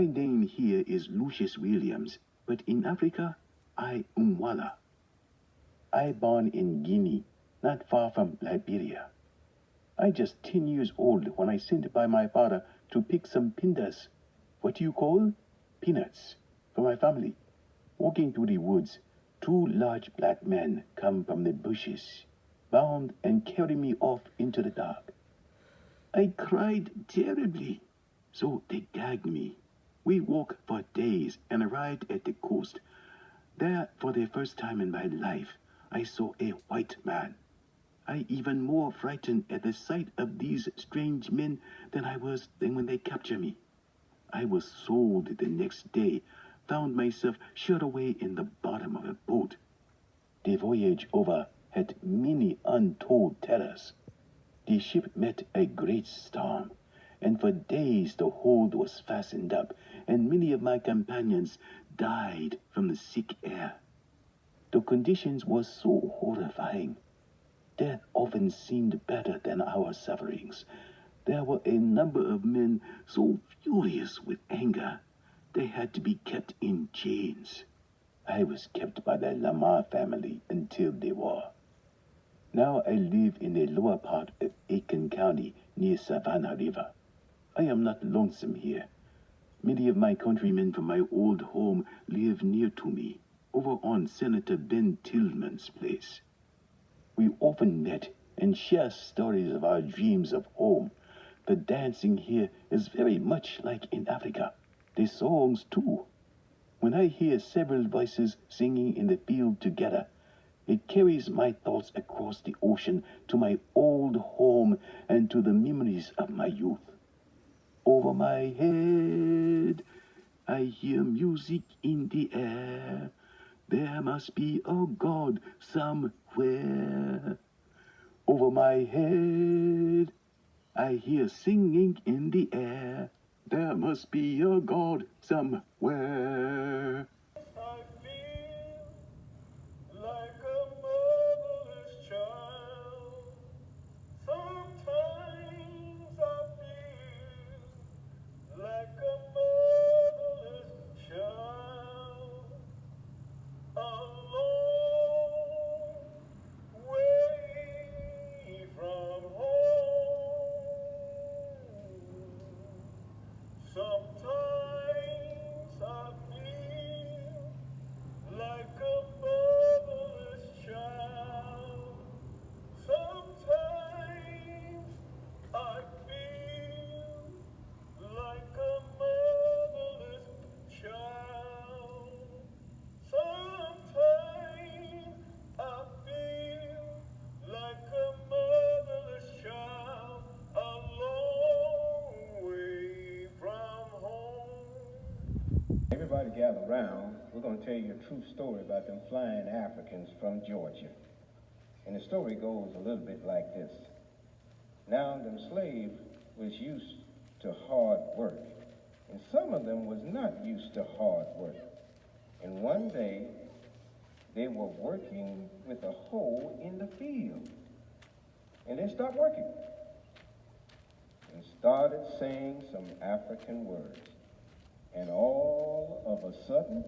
My name here is Lucius Williams, but in Africa, I Umwala. I born in Guinea, not far from Liberia. I just 10 years old when I sent by my father to pick some pindas, what you call peanuts, for my family. Walking through the woods, 2 large black men come from the bushes, bound and carry me off into the dark. I cried terribly, so they gagged me. We walked for days and arrived at the coast. There, for the first time in my life, I saw a white man. I even more frightened at the sight of these strange men than I was when they captured me. I was sold the next day, found myself shut away in the bottom of a boat. The voyage over had many untold terrors. The ship met a great storm, and for days the hold was fastened up, and many of my companions died from the sick air. The conditions were so horrifying. Death often seemed better than our sufferings. There were a number of men so furious with anger, they had to be kept in chains. I was kept by the Lamar family until the war. Now I live in the lower part of Aiken County near Savannah River. I am not lonesome here. Many of my countrymen from my old home live near to me, over on Senator Ben Tillman's place. We often met and share stories of our dreams of home. The dancing here is very much like in Africa. The songs too. When I hear several voices singing in the field together, it carries my thoughts across the ocean to my old home and to the memories of my youth. Over my head, I hear music in the air. There must be a God somewhere. Over my head, I hear singing in the air. There must be a God somewhere. I feel like a motherless child. Sometimes I feel like a motherless child. Alone, way from home. Sometimes I feel like a motherless child. Sometimes I feel like a motherless child. Sometimes I feel like a motherless child, a long way from home. Everybody gather around. We're going to tell you a true story about them flying Africans from Georgia. And the story goes a little bit like this. Now, them slaves was used to hard work, and some of them was not used to hard work. And one day, they were working with a hoe in the field, and they stopped working and started saying some African words. And all of a sudden,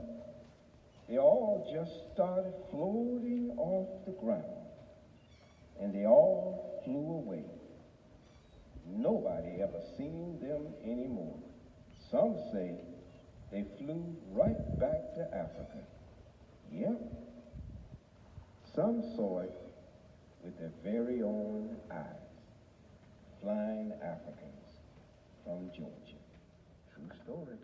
they all just started floating off the ground, and they all flew away. Nobody ever seen them anymore. Some say they flew right back to Africa. Yep. Some saw it with their very own eyes. Flying Africans from Georgia. True story.